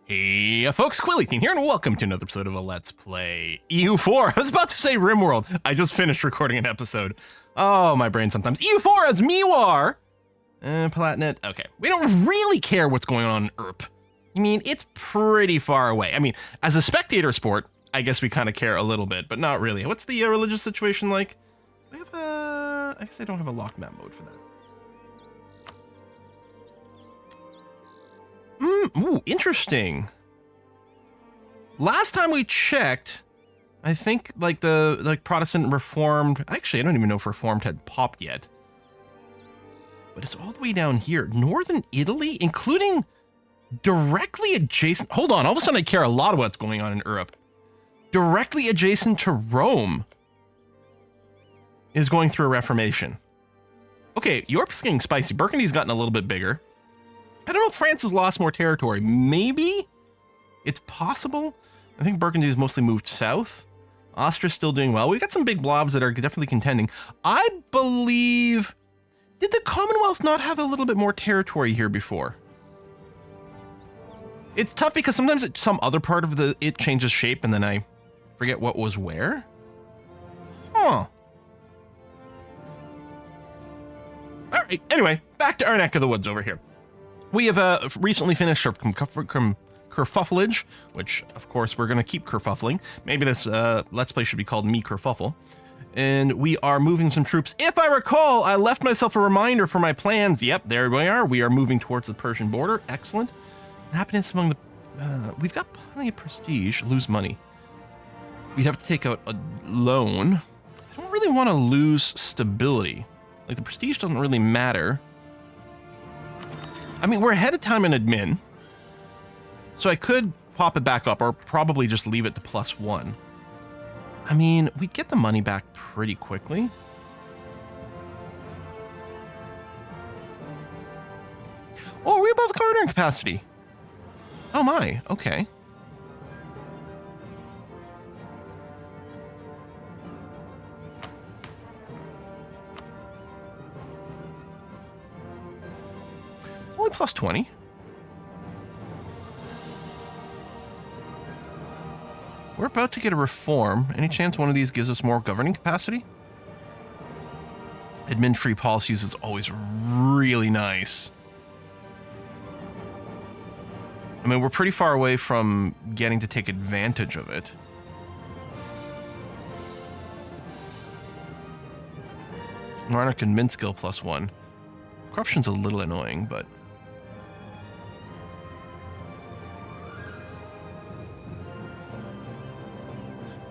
Hey folks, Quillyteen here, and welcome to another episode of a Let's Play EU4. I was about to say RimWorld. I just finished recording an episode. Oh, my brain sometimes. EU4 as Mewar. Palatnet. Okay, we don't really care what's going on in Europe. I mean, it's pretty far away. I mean, as a spectator sport, I guess we kind of care a little bit, but not really. What's the religious situation like? We have a... I guess I don't have a locked map mode for that. Ooh, interesting. Last time we checked, I think like the Protestant Reformed, actually I don't even know if Reformed had popped yet. But it's all the way down here, northern Italy, including directly adjacent. Hold on, all of a sudden I care a lot about what's going on in Europe. Directly adjacent to Rome is going through a reformation. Okay, Europe's getting spicy. Burgundy's gotten a little bit bigger. I don't know if France has lost more territory. Maybe? It's possible. I think Burgundy has mostly moved south. Austria's still doing well. We've got some big blobs that are definitely contending. I believe... Did the Commonwealth not have a little bit more territory here before? It's tough because sometimes some other part of it changes shape and then I forget what was where. Huh. All right. Anyway, back to our neck of the woods over here. We have recently finished our kerfuffleage, which, of course, we're going to keep kerfuffling. Maybe this Let's Play should be called Me Kerfuffle. And we are moving some troops. If I recall, I left myself a reminder for my plans. Yep, there we are. We are moving towards the Persian border. Excellent. Happiness among the... we've got plenty of prestige. Lose money. We'd have to take out a loan. I don't really want to lose stability. Like, the prestige doesn't really matter. I mean, we're ahead of time in admin, so I could pop it back up or probably just leave it to +1. I mean, we'd get the money back pretty quickly. Oh, are we above garnering capacity? Oh my, okay. Only +20. We're about to get a reform. Any chance one of these gives us more governing capacity? Admin-free policies is always really nice. I mean, we're pretty far away from getting to take advantage of it. Monarch admin skill +1. Corruption's a little annoying, but...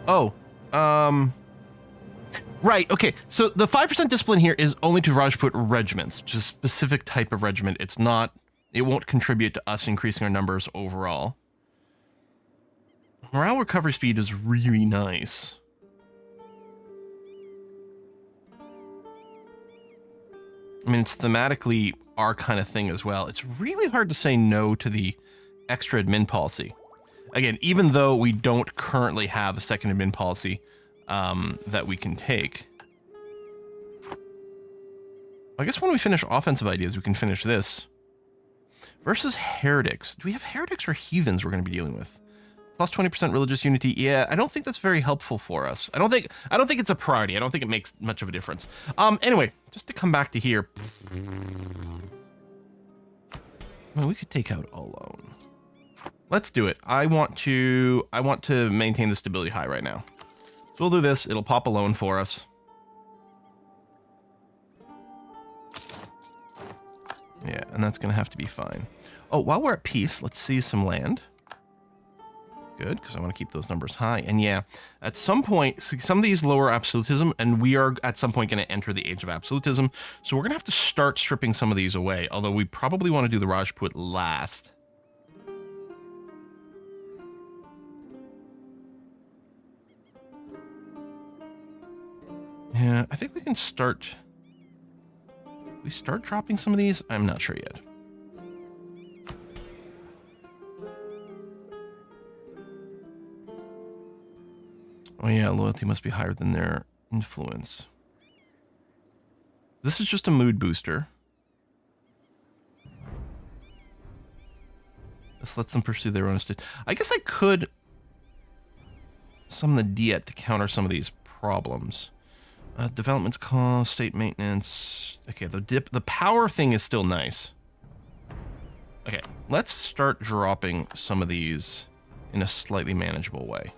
Oh, right, okay, so the 5% discipline here is only to Rajput regiments, which is a specific type of regiment. It's not, it won't contribute to us increasing our numbers overall. Morale recovery speed is really nice. I mean, it's thematically our kind of thing as well. It's really hard to say no to the extra admin policy. Again, even though we don't currently have a second admin policy that we can take. I guess when we finish offensive ideas, we can finish this. Versus heretics. Do we have heretics or heathens we're going to be dealing with? +20% religious unity. Yeah, I don't think that's very helpful for us. I don't think it's a priority. I don't think it makes much of a difference. Anyway, just to come back to here. Well, we could take out a loan. Let's do it. I want to maintain the stability high right now. So we'll do this. It'll pop a loan for us. Yeah, and that's going to have to be fine. Oh, while we're at peace, let's seize some land. Good, because I want to keep those numbers high. And yeah, at some point, some of these lower absolutism, and we are at some point going to enter the age of absolutism. So we're going to have to start stripping some of these away, although we probably want to do the Rajput last. Yeah, I think we can start... We start dropping some of these? I'm not sure yet. Oh yeah, loyalty must be higher than their influence. This is just a mood booster. lets them pursue their own estate. I guess I could summon the Diet to counter some of these problems. Development cost, state maintenance. Okay, the power thing is still nice. Okay, let's start dropping some of these in a slightly manageable way.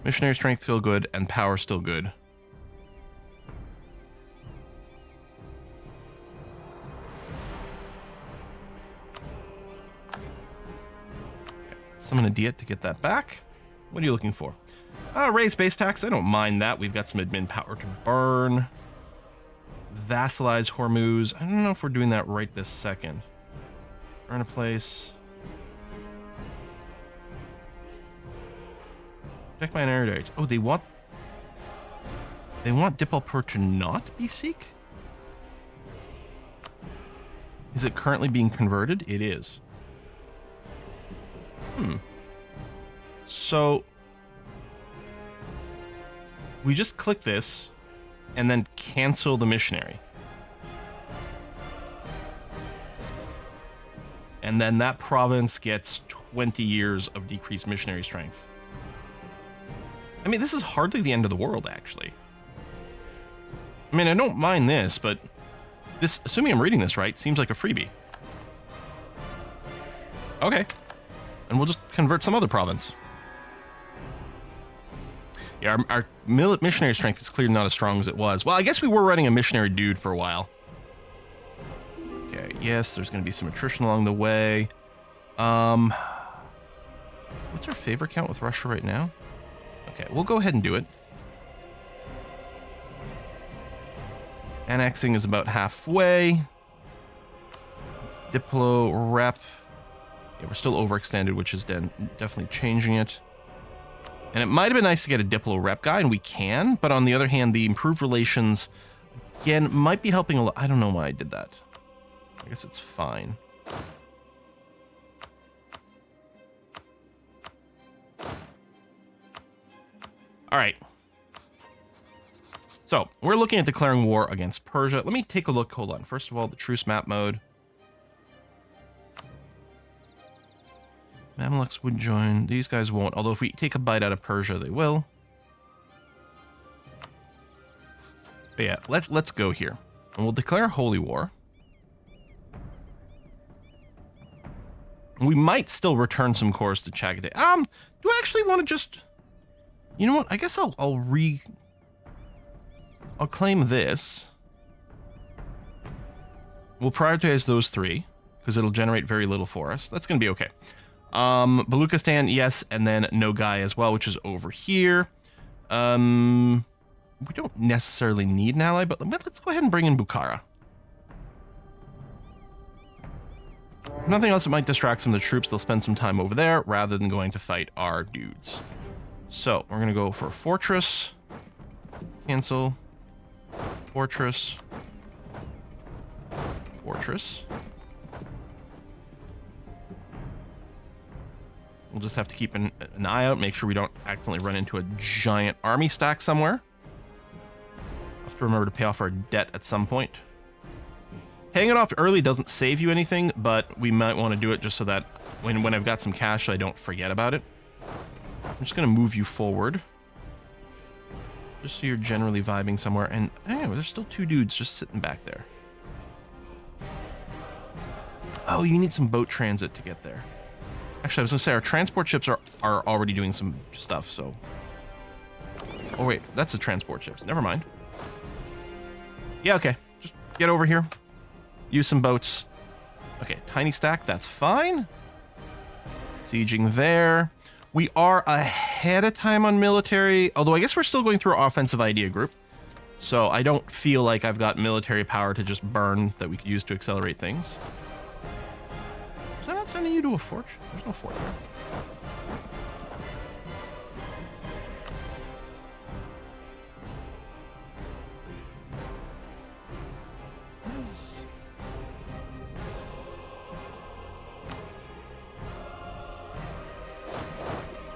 Missionary strength still good, and power still good. Okay, summon a Diet to get that back. What are you looking for? Raise base tax. I don't mind that. We've got some admin power to burn. Vassalize Hormuz. I don't know if we're doing that right this second. Earn a place. Protect my areas. Oh, they want Dipalpur to not be Sikh? Is it currently being converted? It is. So we just click this and then cancel the missionary. And then that province gets 20 years of decreased missionary strength. I mean, this is hardly the end of the world, actually. I mean, I don't mind this, but this, assuming I'm reading this right, seems like a freebie. Okay. And we'll just convert some other province. Yeah, our missionary strength is clearly not as strong as it was. Well, I guess we were running a missionary dude for a while. Okay, yes, there's going to be some attrition along the way. What's our favor count with Russia right now? Okay, we'll go ahead and do it. Annexing is about halfway. Diplo rep. Yeah, we're still overextended, which is definitely changing it. And it might have been nice to get a Diplo rep guy, and we can, but on the other hand, the improved relations, again, might be helping a lot. I don't know why I did that. I guess it's fine. All right. So, we're looking at declaring war against Persia. Let me take a look. Hold on. First of all, the truce map mode. Mamluks would join. These guys won't. Although if we take a bite out of Persia, they will. But yeah, let's go here. And we'll declare holy war. We might still return some cores to Chagaday. Do I actually want to just... You know what? I guess I'll claim this. We'll prioritize those three, because it'll generate very little for us. That's going to be okay. Baluchistan, yes, and then Nogai as well, which is over here. We don't necessarily need an ally, but let's go ahead and bring in Bukhara. If nothing else, it might distract some of the troops. They'll spend some time over there rather than going to fight our dudes. So, we're going to go for a fortress. Cancel. Fortress. Fortress. We'll just have to keep an eye out, make sure we don't accidentally run into a giant army stack somewhere. Have to remember to pay off our debt at some point. Paying it off early doesn't save you anything, but we might want to do it just so that when I've got some cash, I don't forget about it. I'm just going to move you forward. Just so you're generally vibing somewhere. And anyway, there's still two dudes just sitting back there. Oh, you need some boat transit to get there. Actually, I was going to say, our transport ships are already doing some stuff, so... Oh, wait, that's the transport ships. Never mind. Yeah, okay. Just get over here. Use some boats. Okay, tiny stack, that's fine. Sieging there. We are ahead of time on military, although I guess we're still going through our offensive idea group. So I don't feel like I've got military power to just burn that we could use to accelerate things. Was I not sending you to a fort? There's no fort there.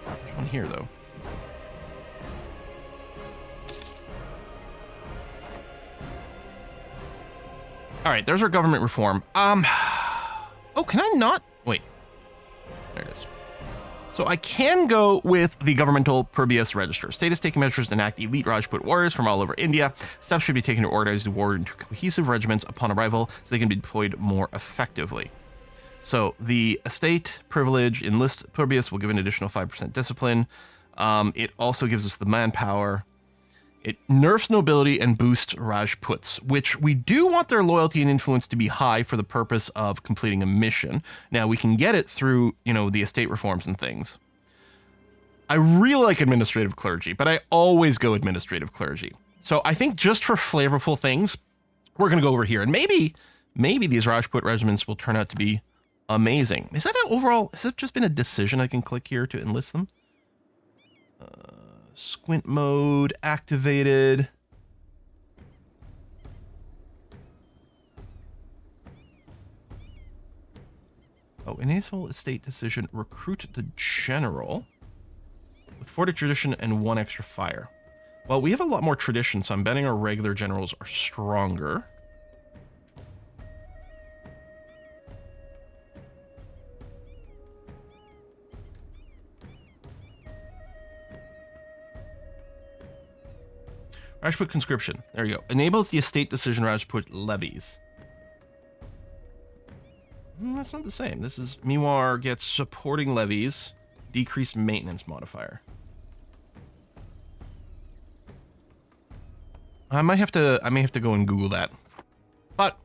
There's one here, though. All right, there's our government reform. Okay, can I not? Wait. There it is. So I can go with the governmental Perbius register. State is taking measures to enact elite Rajput warriors from all over India. Steps should be taken to organize the war into cohesive regiments upon arrival so they can be deployed more effectively. So the estate privilege enlist Perbius will give an additional 5% discipline. It also gives us the manpower. It nerfs nobility and boosts Rajputs, which we do want their loyalty and influence to be high for the purpose of completing a mission. Now, we can get it through, the estate reforms and things. I really like administrative clergy, but I always go administrative clergy. So I think just for flavorful things, we're going to go over here. And maybe these Rajput regiments will turn out to be amazing. Is that has it just been a decision I can click here to enlist them? Squint mode activated. Oh, enable estate decision. Recruit the general with 40 tradition and 1 extra fire. Well, we have a lot more tradition, so I'm betting our regular generals are stronger. Rajput conscription. There you go. Enables the estate decision Rajput levies. That's not the same. This is Mewar gets supporting levies, decreased maintenance modifier. I may have to go and Google that. But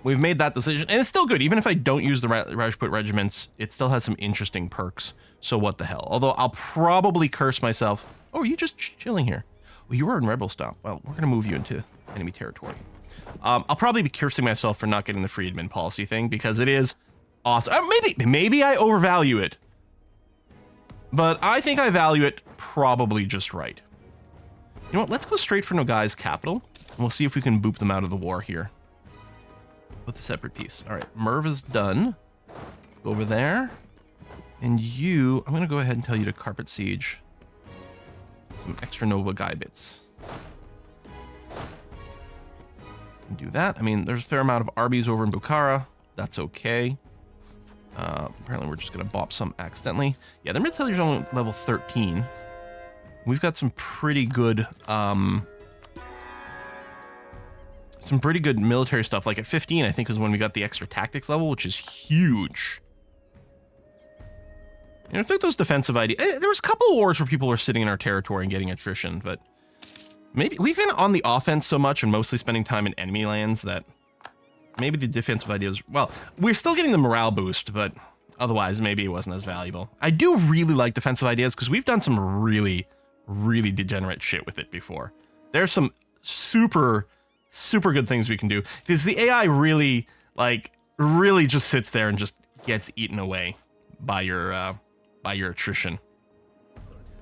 we've made that decision, and it's still good. Even if I don't use the Rajput regiments, it still has some interesting perks. So what the hell? Although I'll probably curse myself. Oh, are you just chilling here? Well, you are in Rebel Stop. Well, we're going to move you into enemy territory. I'll probably be cursing myself for not getting the free admin policy thing because it is awesome. Maybe I overvalue it. But I think I value it probably just right. You know what? Let's go straight for Nogai's capital. And we'll see if we can boop them out of the war here. With a separate piece. All right. Merva's done. Go over there. And you... I'm going to go ahead and tell you to carpet siege some extra Nova Guy bits. Do that. I mean, there's a fair amount of Arby's over in Bukhara. That's okay. Apparently, we're just going to bop some accidentally. Yeah, the mid-tellier's only level 13. We've got some pretty good military stuff. Like at 15, I think was when we got the extra tactics level, which is huge. I think those defensive ideas. There was a couple of wars where people were sitting in our territory and getting attrition, but maybe we've been on the offense so much and mostly spending time in enemy lands that maybe the defensive ideas. Well, we're still getting the morale boost, but otherwise maybe it wasn't as valuable. I do really like defensive ideas because we've done some really, really degenerate shit with it before. There's some super good things we can do because the AI really just sits there and just gets eaten away by your attrition.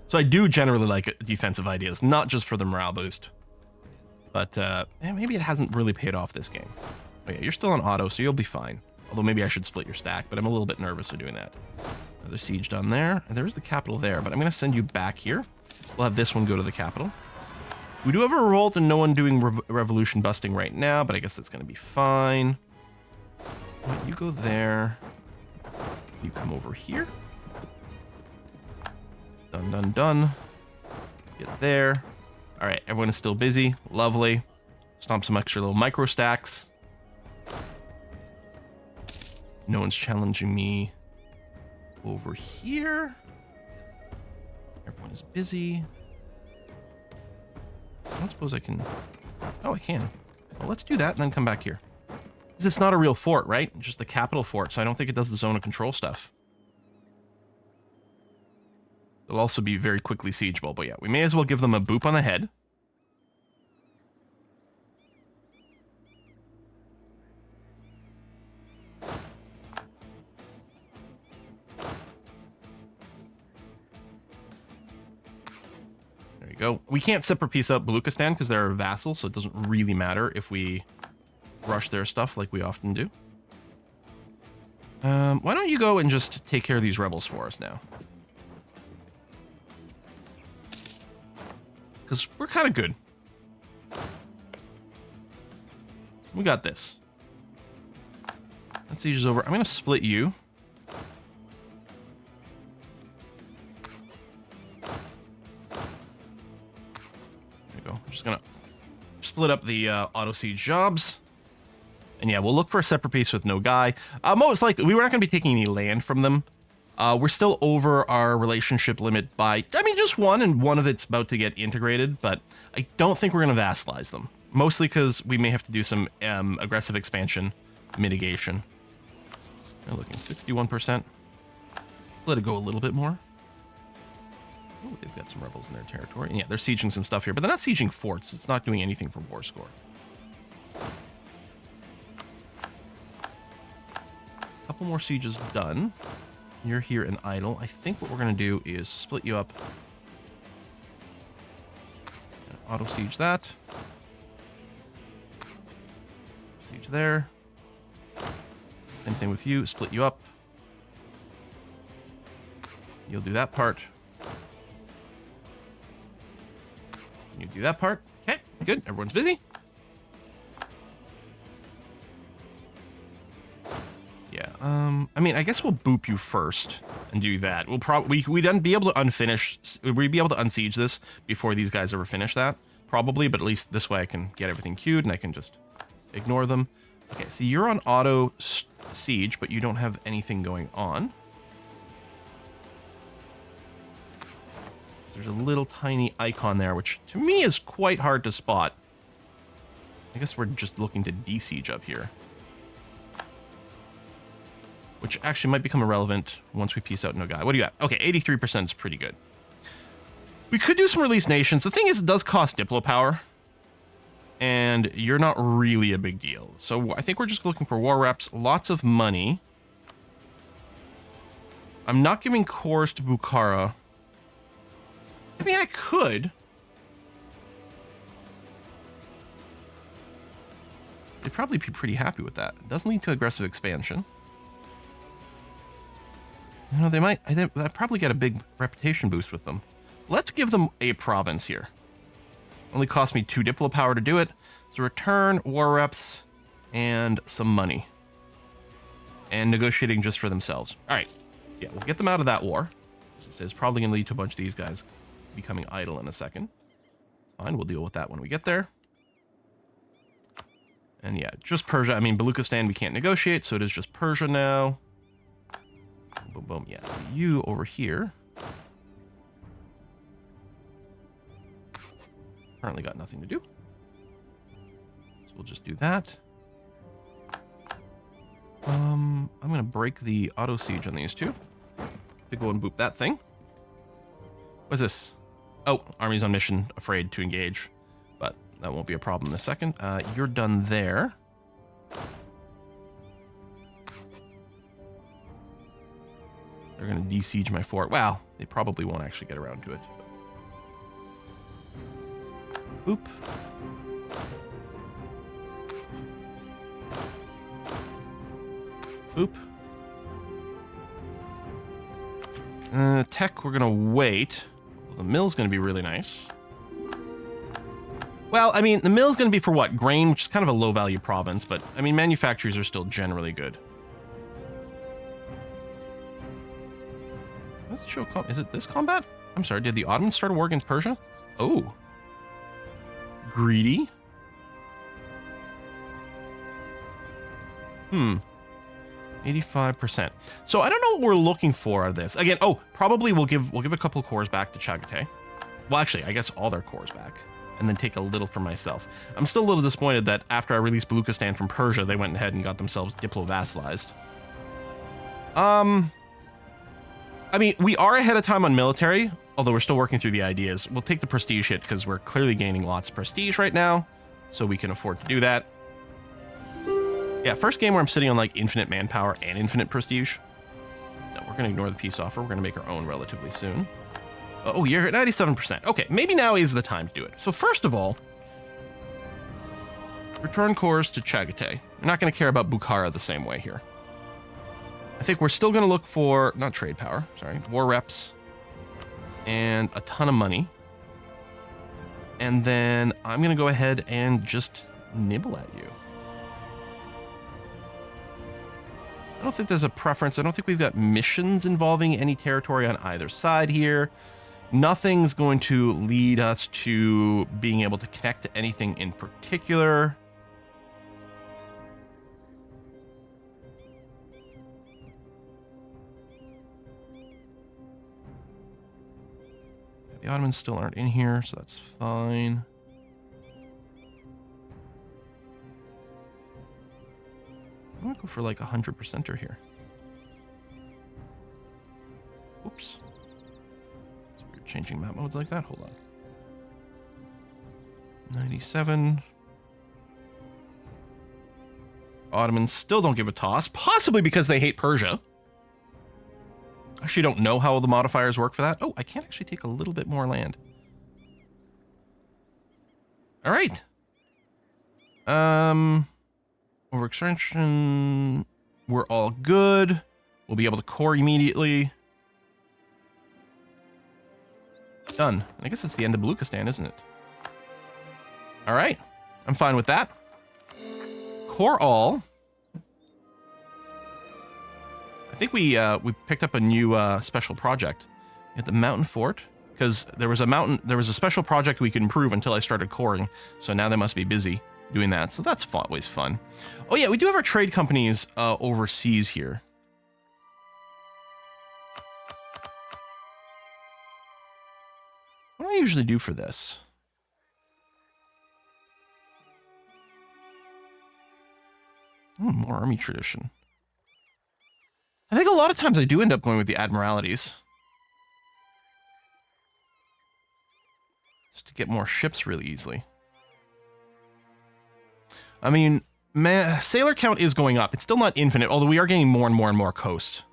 So I do generally like defensive ideas, not just for the morale boost. But maybe it hasn't really paid off this game. Oh yeah, you're still on auto, so you'll be fine. Although maybe I should split your stack, but I'm a little bit nervous of doing that. Another siege done there. And there's the capital there, but I'm going to send you back here. We'll have this one go to the capital. We do have a revolt and no one doing revolution busting right now, but I guess that's going to be fine. Right, you go there. You come over here. Done. Get there. All right, everyone is still busy. Lovely. Stomp some extra little micro stacks. No one's challenging me over here. Everyone is busy. I don't suppose I can... Oh, I can. Well, let's do that and then come back here. This is not a real fort, right? Just the capital fort, so I don't think it does the zone of control stuff. It'll also be very quickly siegeable, but yeah, we may as well give them a boop on the head. There you go. We can't separate piece out Baluchistan because they're a vassal, so it doesn't really matter if we rush their stuff like we often do. Why don't you go and just take care of these rebels for us now? Because we're kind of good. We got this. That siege is over. I'm going to split you. There you go. I'm just going to split up the auto siege jobs. And yeah, we'll look for a separate piece with no guy. Most likely, we were not going to be taking any land from them. We're still over our relationship limit by, I mean, just one, and one of it's about to get integrated, but I don't think we're going to vassalize them. Mostly because we may have to do some aggressive expansion mitigation. They're looking 61%. Let it go a little bit more. Oh, they've got some rebels in their territory. Yeah, they're sieging some stuff here, but they're not sieging forts. It's not doing anything for war score. Couple more sieges done. You're here in idle. I think what we're going to do is split you up. Auto siege that. Siege there. Same thing with you. Split you up. You'll do that part. You do that part. Okay, good. Everyone's busy. Yeah. I mean, I guess we'll boop you first and do that. We'll probably we'd be able to we'd be able to unsiege this before these guys ever finish that, probably. But at least this way I can get everything queued and I can just ignore them. Okay, so you're on auto siege, but you don't have anything going on. So there's a little tiny icon there, which to me is quite hard to spot. I guess we're just looking to de-siege up here. Which actually might become irrelevant once we piece out no guy. What do you got? Okay, 83% is pretty good. We could do some release nations. The thing is, it does cost Diplo power. And you're not really a big deal. So I think we're just looking for war reps. Lots of money. I'm not giving cores to Bukhara. I mean, I could. They'd probably be pretty happy with that. It doesn't lead to aggressive expansion. You know, they might. I'd probably get a big reputation boost with them. Let's give them a province here. Only cost me 2 Diplo power to do it. So return war reps and some money. And negotiating just for themselves. All right. Yeah, we'll get them out of that war. It's probably going to lead to a bunch of these guys becoming idle in a second. Fine, we'll deal with that when we get there. And yeah, just Persia. I mean, Baluchistan we can't negotiate, so it is just Persia now. Boom, boom. Yeah, so you over here. Currently got nothing to do. So we'll just do that. I'm going to break the auto siege on these two. To go and boop that thing. What's this? Oh, army's on mission, afraid to engage. But that won't be a problem in a second. You're done there. They're going to de-siege my fort. Wow, they probably won't actually get around to it. Boop. Boop. Tech, we're going to wait. The mill's going to be really nice. Well, I mean, the mill's going to be for what? Grain, which is kind of a low-value province, but, I mean, manufacturers are still generally good. What does it show? Is it this combat? I'm sorry, did the Ottomans start a war against Persia? Oh. Greedy. 85%. So I don't know what we're looking for out of this. Again, oh, probably we'll give a couple of cores back to Chagatai. Well, actually, I guess all their cores back. And then take a little for myself. I'm still a little disappointed that after I released Baluchistan from Persia, they went ahead and got themselves Diplo-vassalized. I mean, we are ahead of time on military, although we're still working through the ideas. We'll take the prestige hit because we're clearly gaining lots of prestige right now, so we can afford to do that. Yeah, first game where I'm sitting on like infinite manpower and infinite prestige. No, we're going to ignore the peace offer. We're going to make our own relatively soon. Oh, you're at 97%. Okay, maybe now is the time to do it. So first of all, return cores to Chagatai. We're not going to care about Bukhara the same way here. I think we're still going to look for, not trade power, sorry, war reps and a ton of money. And then I'm going to go ahead and just nibble at you. I don't think there's a preference. I don't think we've got missions involving any territory on either side here. Nothing's going to lead us to being able to connect to anything in particular. The Ottomans still aren't in here, so that's fine. I'm gonna go for like 100%er here. Oops. So we're changing map modes like that. Hold on. 97. Ottomans still don't give a toss, possibly because they hate Persia. Actually don't know how the modifiers work for that. Oh, I can actually take a little bit more land. All right. Overextension. We're all good. We'll be able to core immediately. Done. I guess it's the end of Baluchistan, isn't it? All right. I'm fine with that. Core all. I think we picked up a new special project at the mountain fort, because there was a special project we could improve until I started coring. So now they must be busy doing that. So that's always fun. Oh yeah, we do have our trade companies overseas here. What do I usually do for this? Oh, more army tradition. I think a lot of times I do end up going with the admiralities. Just to get more ships really easily. I mean, sailor count is going up. It's still not infinite, although we are getting more and more and more coast.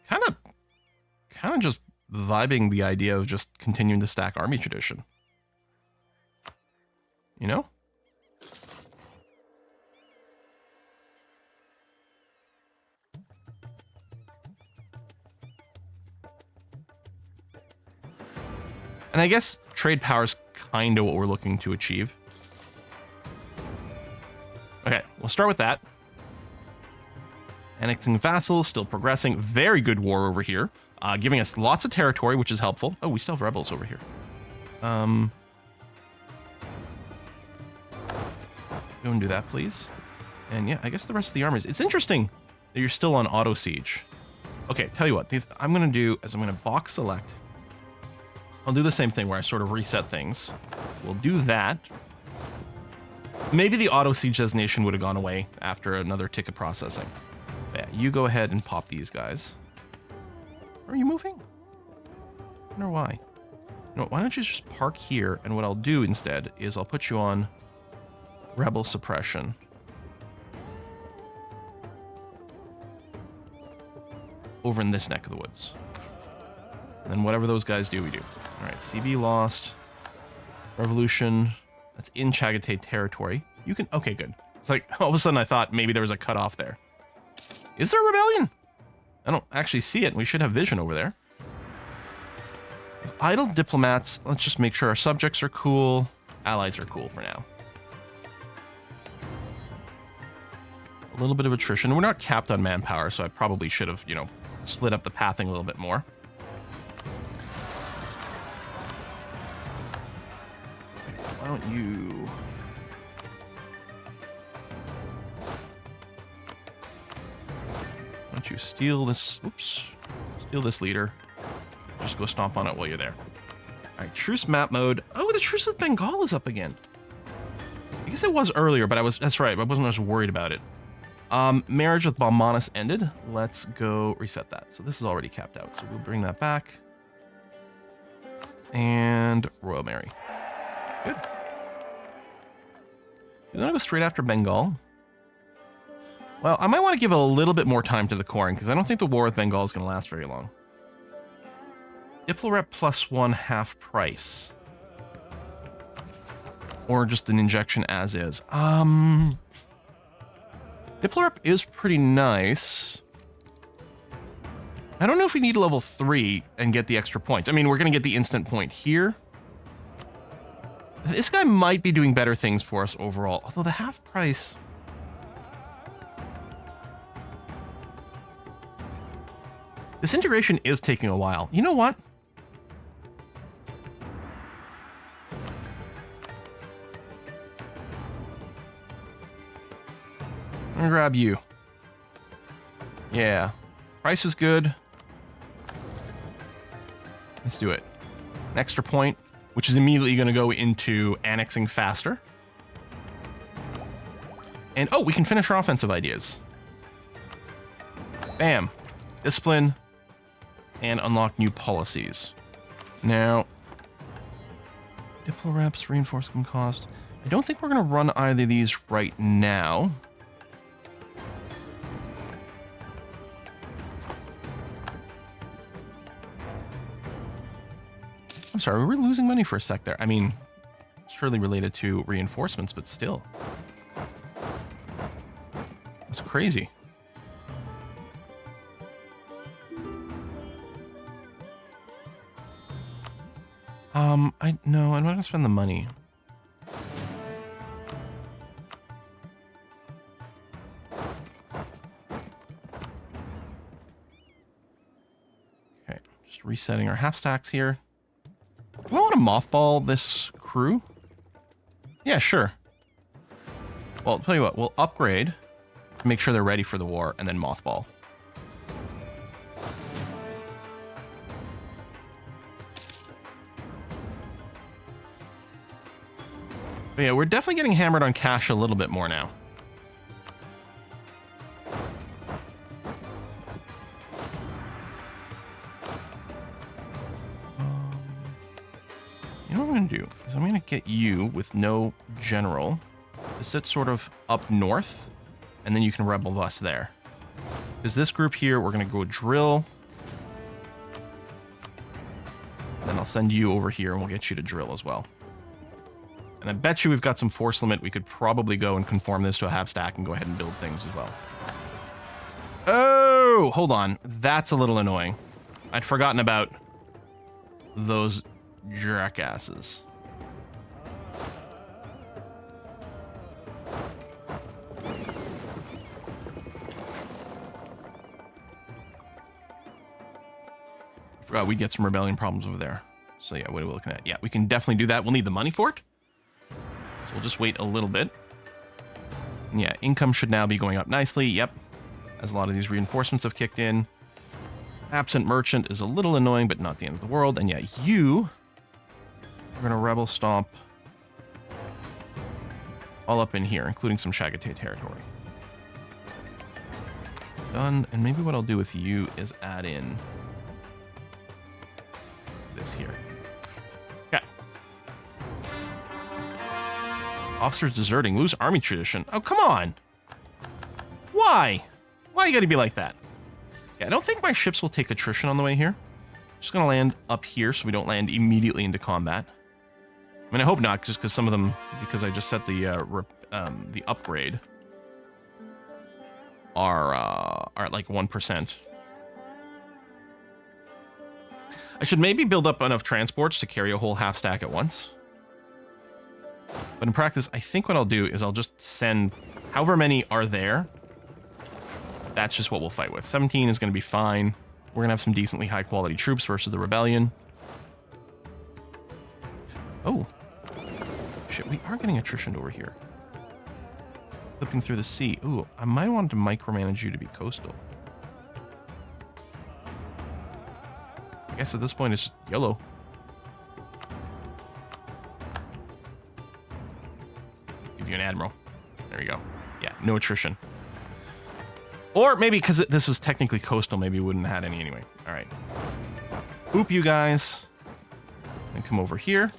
Kind of just vibing the idea of just continuing to stack army tradition. You know? And I guess trade power is kind of what we're looking to achieve. Okay, we'll start with that. Annexing vassals, still progressing. Very good war over here. Giving us lots of territory, which is helpful. Oh, we still have rebels over here. Go and do that, please. And yeah, I guess the rest of the armies. It's interesting that you're still on auto siege. Okay, tell you what. I'm going to do is I'm going to box select. I'll do the same thing where I sort of reset things. We'll do that. Maybe the auto siege designation would have gone away after another tick of processing. But yeah, you go ahead and pop these guys. Are you moving? I wonder why. No, why don't you just park here? And what I'll do instead is I'll put you on rebel suppression. Over in this neck of the woods. And then whatever those guys do, we do. All right, CB lost. Revolution. That's in Chagatai territory. You can... Okay, good. It's like, all of a sudden I thought maybe there was a cutoff there. Is there a rebellion? I don't actually see it. We should have vision over there. Idle diplomats. Let's just make sure our subjects are cool. Allies are cool for now. A little bit of attrition. We're not capped on manpower, so I probably should have, you know, split up the pathing a little bit more. Why don't you... Why don't you steal this... Oops. Steal this leader. Just go stomp on it while you're there. Alright, truce map mode. Oh, the truce with Bengal is up again. I guess it was earlier, but that's right. I wasn't as worried about it. Marriage with Balmanis ended. Let's go reset that. So this is already capped out. So we'll bring that back. And Royal Mary. Good. Then I go straight after Bengal. Well, I might want to give a little bit more time to the coring, because I don't think the war with Bengal is going to last very long. Diplorep +1 half price. Or just an injection as is. Diplorep is pretty nice. I don't know if we need level 3 and get the extra points. I mean, we're going to get the instant point here. This guy might be doing better things for us overall. Although the half price... This integration is taking a while. You know what? I'm gonna grab you. Yeah. Price is good. Let's do it. An extra point, which is immediately going to go into annexing faster. And, oh, we can finish our offensive ideas. Bam. Discipline. And unlock new policies. Now, Diplo reps, reinforcement cost. I don't think we're going to run either of these right now. I'm sorry, we were losing money for a sec there. I mean, surely related to reinforcements, but still. That's crazy. No, I'm not gonna spend the money. Okay, just resetting our half stacks here. Do I want to mothball this crew? Yeah, sure. Well, I'll tell you what, we'll upgrade to make sure they're ready for the war, and then mothball. But yeah, we're definitely getting hammered on cash a little bit more now. You know what I'm going to do is I'm going to get you with no general to sit sort of up north, and then you can rebel us there. Because this group here, we're going to go drill. Then I'll send you over here, and we'll get you to drill as well. And I bet you we've got some force limit. We could probably go and conform this to a half stack and go ahead and build things as well. Oh, hold on. That's a little annoying. I'd forgotten about those jackasses. Forgot we'd get some rebellion problems over there. So yeah, what are we looking at? Yeah, we can definitely do that. We'll need the money for it. So we'll just wait a little bit. And yeah, income should now be going up nicely. Yep. As a lot of these reinforcements have kicked in. Absent merchant is a little annoying, but not the end of the world. And yeah, you are going to rebel stomp all up in here, including some Shagate territory. Done. And maybe what I'll do with you is add in this here. Okay. Officers deserting. Lose army tradition. Oh, come on. Why? Why you gotta be like that? Yeah, I don't think my ships will take attrition on the way here. Just gonna land up here so we don't land immediately into combat. I mean, I hope not, just because some of them, because I just set the upgrade, are at like 1%. I should maybe build up enough transports to carry a whole half stack at once. But in practice, I think what I'll do is I'll just send however many are there. That's just what we'll fight with. 17 is going to be fine. We're going to have some decently high quality troops versus the rebellion. Oh. Shit, we are getting attrition over here. Flipping through the sea. Ooh, I might want to micromanage you to be coastal. I guess at this point it's just YOLO. Give you an admiral. There you go. Yeah, no attrition. Or maybe because this was technically coastal, maybe we wouldn't have had any anyway. All right. Boop you guys. And come over here.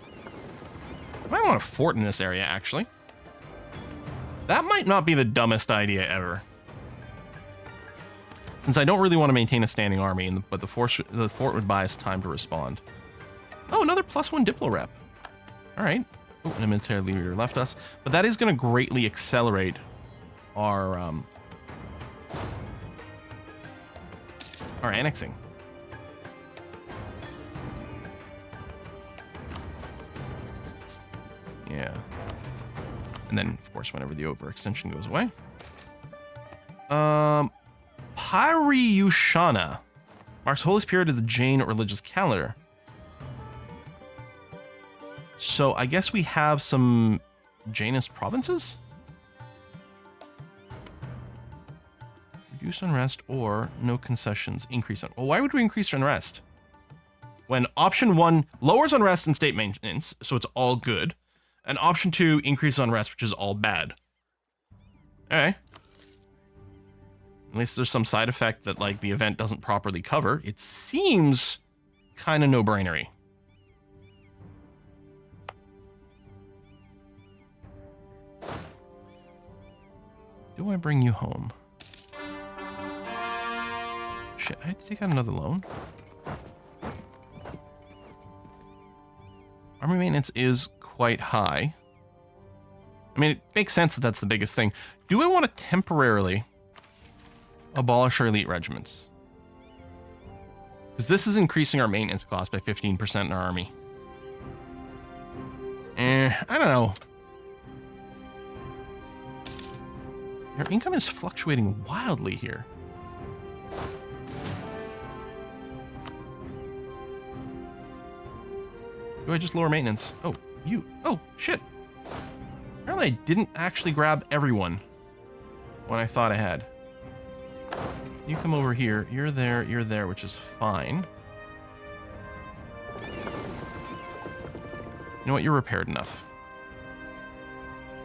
I might want a fort in this area, actually. That might not be the dumbest idea ever. Since I don't really want to maintain a standing army, but the fort would buy us time to respond. Oh, another +1 Diplo rep. All right. Oh, and a military leader left us. But that is going to greatly accelerate our annexing. Yeah. And then, of course, whenever the overextension goes away. Pariushana. Marks holiest period of the Jain religious calendar. So I guess we have some Jainist provinces? Reduce unrest or no concessions. Increase on. Well, why would we increase unrest? When option 1 lowers unrest and state maintenance, so it's all good. And option 2 increase unrest, which is all bad. Okay. At least there's some side effect that like the event doesn't properly cover. It seems kind of no-brainery. Do I bring you home? Shit, I had to take out another loan. Army maintenance is quite high. I mean, it makes sense that that's the biggest thing. Do I want to temporarily abolish our elite regiments? Because this is increasing our maintenance cost by 15% in our army. I don't know. Your income is fluctuating wildly here. Do I just lower maintenance? Oh, you. Oh, shit. Apparently I didn't actually grab everyone when I thought I had. You come over here. You're there, which is fine. You know what? You're repaired enough.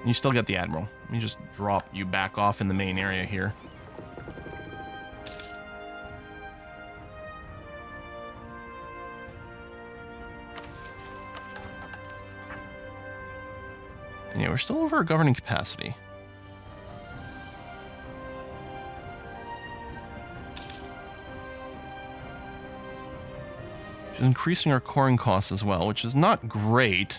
You still get the Admiral. Let me just drop you back off in the main area here. And yeah, we're still over our governing capacity. Which is increasing our coring costs as well, which is not great.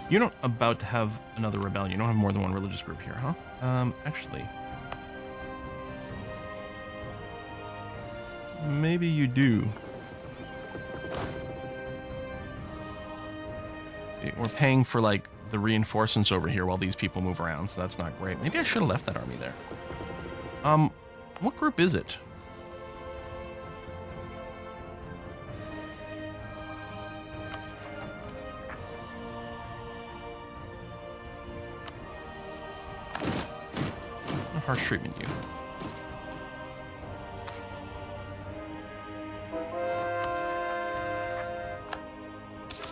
You're not about to have another rebellion. You don't have more than one religious group here, huh? Actually. Maybe you do. See, we're paying for, like, the reinforcements over here while these people move around, so that's not great. Maybe I should have left that army there. What group is it? Harsh treatment you.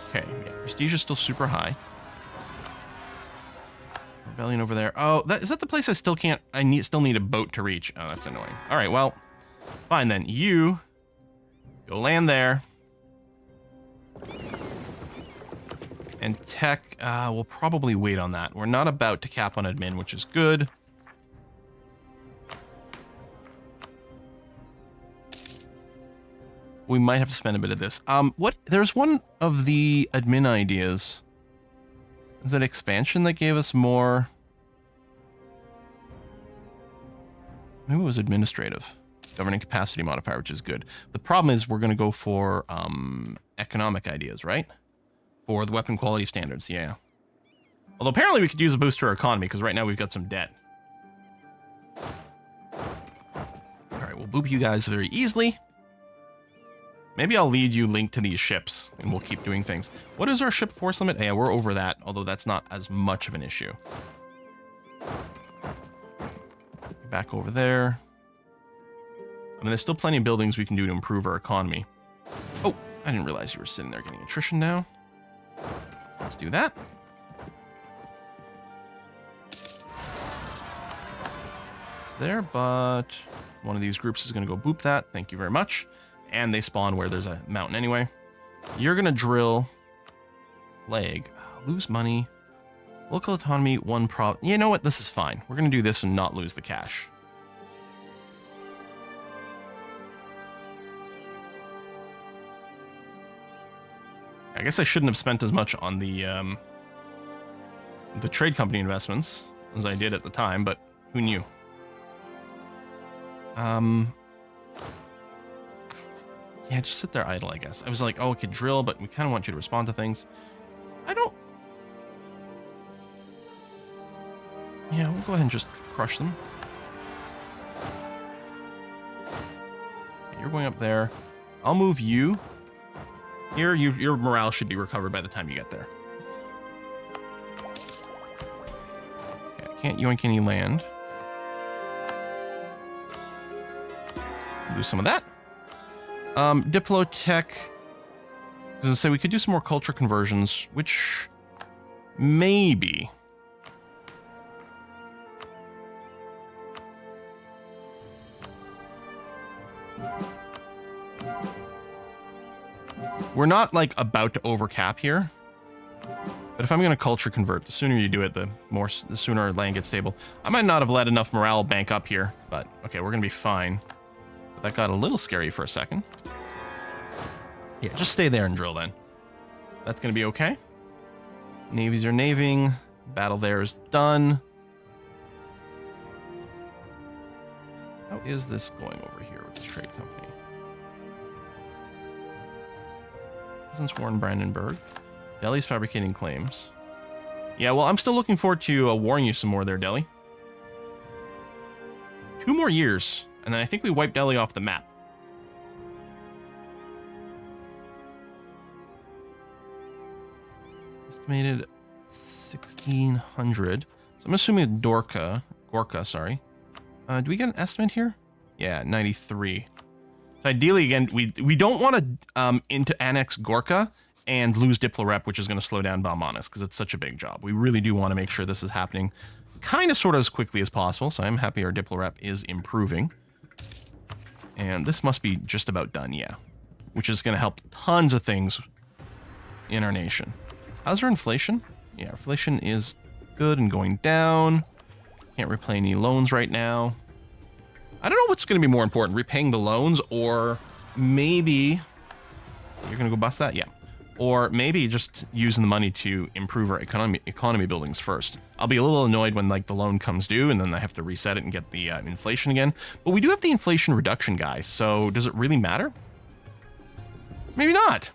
Okay, yeah, prestige is still super high. Rebellion over there. Oh, is that the place I still can't... still need a boat to reach. Oh, that's annoying. All right, well, fine then. You go land there. And tech, we'll probably wait on that. We're not about to cap on admin, which is good. We might have to spend a bit of this. There's one of the admin ideas. Is that expansion that gave us more? Maybe it was administrative. Governing capacity modifier, which is good. The problem is we're going to go for economic ideas, right? For the weapon quality standards, yeah. Although apparently we could use a boost to our economy, because right now we've got some debt. Alright, we'll boop you guys very easily. Maybe I'll lead you linked to these ships, and we'll keep doing things. What is our ship force limit? Yeah, we're over that, although that's not as much of an issue. Back over there. I mean, there's still plenty of buildings we can do to improve our economy. Oh, I didn't realize you were sitting there getting attrition now. Let's do that. There, but one of these groups is going to go boop that. Thank you very much. And they spawn where there's a mountain anyway. You're going to drill leg. Lose money. Local autonomy, one prov. You know what? This is fine. We're going to do this and not lose the cash. I guess I shouldn't have spent as much on the trade company investments as I did at the time, but who knew? Yeah, just sit there idle, I guess. I was like, oh, it could drill, but we kind of want you to respond to things. I don't... Yeah, we'll go ahead and just crush them. you're going up there. I'll move you. Here, your morale should be recovered by the time you get there. Okay, I can't yoink any land. Do some of that. Diplotech. As I say, we could do some more culture conversions, which maybe. We're not like about to overcap here. But if I'm going to culture convert, the sooner you do it, the sooner our land gets stable. I might not have let enough morale bank up here, but okay, we're going to be fine. That got a little scary for a second. Yeah, just stay there and drill then. That's going to be okay. Navies are naving. Battle there is done. How is this going over here with the trade company? Peasants warn Brandenburg. Delhi's fabricating claims. Yeah, well, I'm still looking forward to warring you some more there, Delhi. 2 more years, and then I think we wipe Delhi off the map. Estimated 1,600. So I'm assuming Gorka, sorry. Do we get an estimate here? Yeah, 93. So ideally, again, we don't want to annex Gorka and lose Diplorep, which is going to slow down Balmanis because it's such a big job. We really do want to make sure this is happening kind of sort of as quickly as possible. So I'm happy our Diplorep is improving. And this must be just about done, yeah. Which is going to help tons of things in our nation. How's our inflation? Yeah, inflation is good and going down. Can't repay any loans right now. I don't know what's going to be more important, repaying the loans or maybe... You're going to go bust that? Yeah. Or maybe just using the money to improve our economy buildings first. I'll be a little annoyed when like the loan comes due and then I have to reset it and get the inflation again. But we do have the inflation reduction, guys. So does it really matter? Maybe not.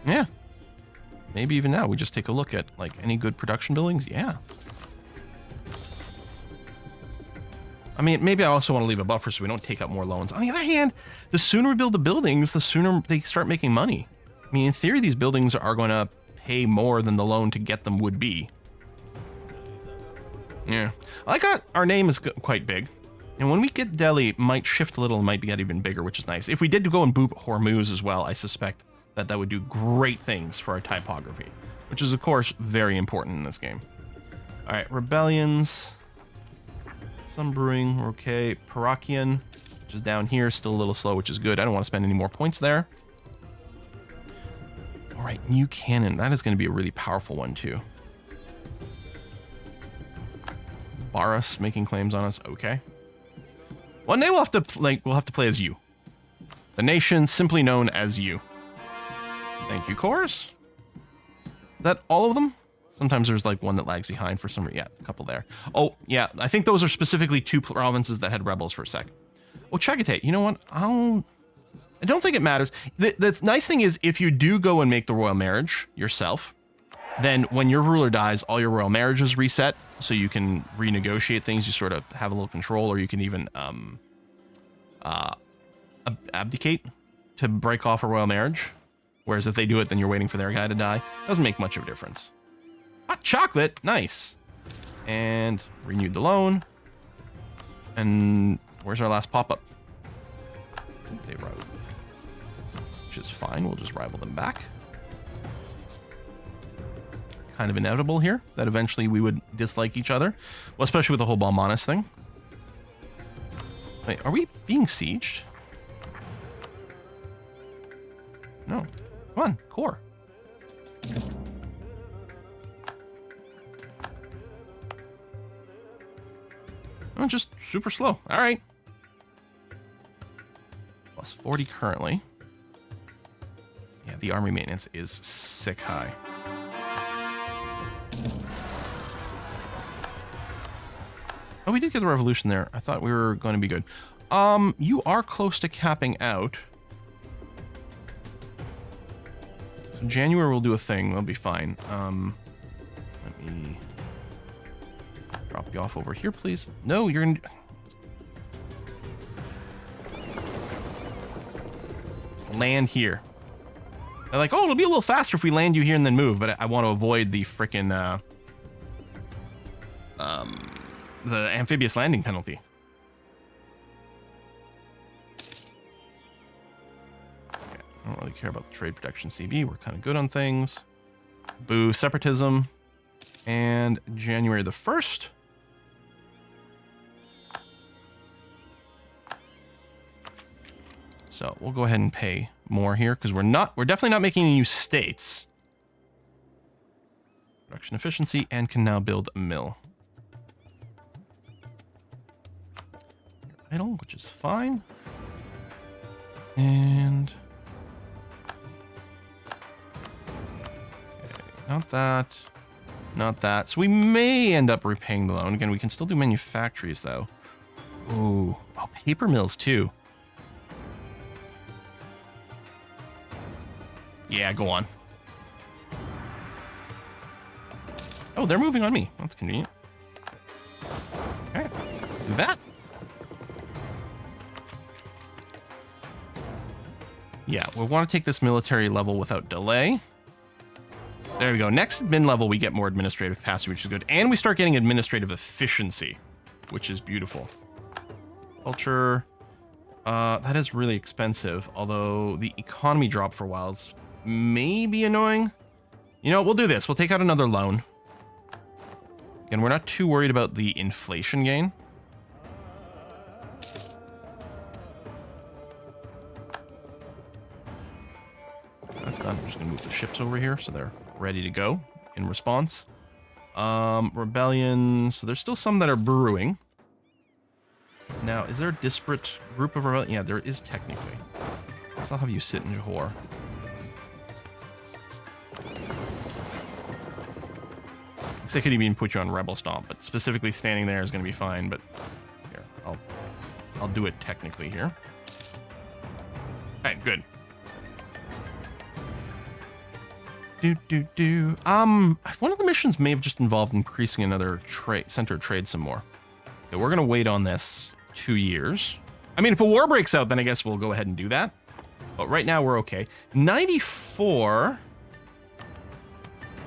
Yeah. Maybe even now we just take a look at like any good production buildings. Yeah. I mean, maybe I also want to leave a buffer so we don't take up more loans. On the other hand, the sooner we build the buildings, the sooner they start making money. I mean, in theory, these buildings are going to pay more than the loan to get them would be. Yeah. I got our name is quite big. And when we get Delhi, it might shift a little and might get even bigger, which is nice. If we did go and boop Hormuz as well, I suspect that would do great things for our typography, which is, of course, very important in this game. All right, rebellions. Some brewing, we're okay. Parakian, which is down here, still a little slow, which is good. I don't want to spend any more points there. All right, new cannon. That is going to be a really powerful one, too. Baras making claims on us. Okay. One day we'll have to play as you. The nation simply known as you. Thank you, Chorus. Is that all of them? Sometimes there's like one that lags behind for some reason. Yeah, a couple there. Oh, yeah. I think those are specifically 2 provinces that had rebels for a sec. Oh, Chagatate. You know what? I don't think it matters. The nice thing is if you do go and make the royal marriage yourself, then when your ruler dies, all your royal marriages reset. So you can renegotiate things. You sort of have a little control, or you can even abdicate to break off a royal marriage. Whereas if they do it, then you're waiting for their guy to die. Doesn't make much of a difference. Hot chocolate, nice. And renewed the loan. And where's our last pop-up? They rival, which is fine. We'll just rival them back. Kind of inevitable here that eventually we would dislike each other. Well, especially with the whole Balmanis thing. Wait, are we being sieged? No. Come on, core. Oh, just super slow. All right. Plus 40 currently. Yeah, the army maintenance is sick high. Oh, we did get the revolution there. I thought we were going to be good. You are close to capping out. So January we'll do a thing. That'll be fine. Let me drop Be off over here, please. No, you're gonna... Land here. They're like, oh, it'll be a little faster if we land you here and then move, but I want to avoid the frickin' the amphibious landing penalty. Okay, I don't really care about the trade protection CB. We're kind of good on things. Boo, separatism. And January the 1st. So we'll go ahead and pay more here because we're definitely not making any new states. Production efficiency, and can now build a mill. Idle, which is fine. And okay, not that, not that. So we may end up repaying the loan. Again, we can still do manufactories though. Ooh, oh, paper mills too. Yeah, go on. Oh, they're moving on me. That's convenient. Okay, do that. Yeah, we want to take this military level without delay. There we go. Next admin level, we get more administrative capacity, which is good. And we start getting administrative efficiency, which is beautiful. Culture. That is really expensive, although the economy drop for a while is maybe annoying. You know, we'll do this. We'll take out another loan. Again, we're not too worried about the inflation gain. That's done. I'm just going to move the ships over here so they're ready to go in response. Rebellion. So there's still some that are brewing. Now, is there a disparate group of rebellion? Yeah, there is technically. I'll have you sit in Johor. I could even put you on Rebel Stomp, but specifically standing there is going to be fine. But here, I'll do it technically here. All right, good. One of the missions may have just involved increasing another center of trade some more. Okay, we're going to wait on this 2 years. I mean, if a war breaks out, then I guess we'll go ahead and do that. But right now we're okay. 94.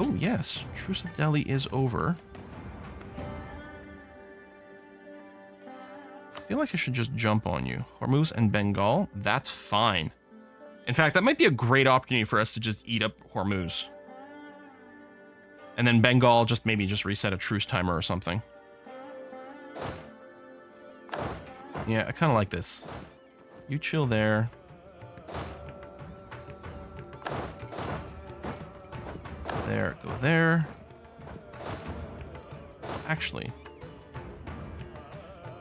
Oh, yes. Truce with Delhi is over. I feel like I should just jump on you. Hormuz and Bengal, that's fine. In fact, that might be a great opportunity for us to just eat up Hormuz. And then Bengal, just maybe just reset a truce timer or something. Yeah, I kind of like this. You chill there. There, go there. Actually,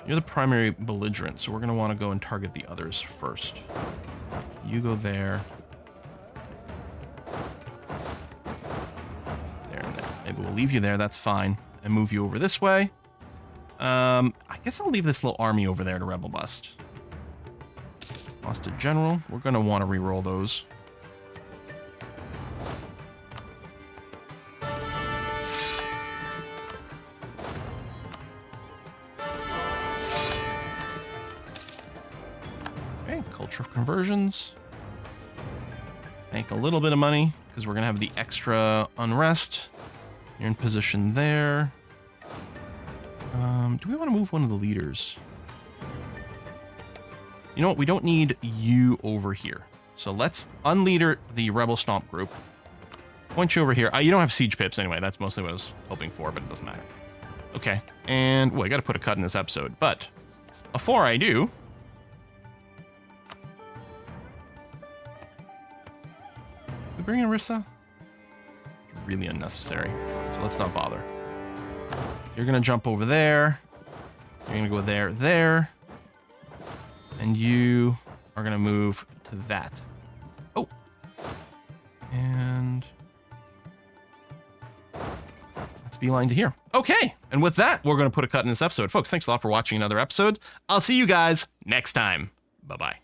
you're the primary belligerent, so we're going to want to go and target the others first. You go there. There and there. Maybe we'll leave you there, that's fine. And move you over this way. I guess I'll leave this little army over there to rebel bust. Lost a general. We're going to want to re-roll those. Culture of conversions. Make a little bit of money because we're gonna have the extra unrest. You're in position there. Do we want to move one of the leaders? You know what? We don't need you over here. So let's unleader the Rebel Stomp group. Point you over here. You don't have siege pips anyway. That's mostly what I was hoping for, but it doesn't matter. Okay. And I got to put a cut in this episode. But before I do, we bring in Rissa? Really unnecessary. So let's not bother. You're going to jump over there. You're going to go there. And you are going to move to that. Oh. And let's beeline to here. Okay. And with that, we're going to put a cut in this episode. Folks, thanks a lot for watching another episode. I'll see you guys next time. Bye-bye.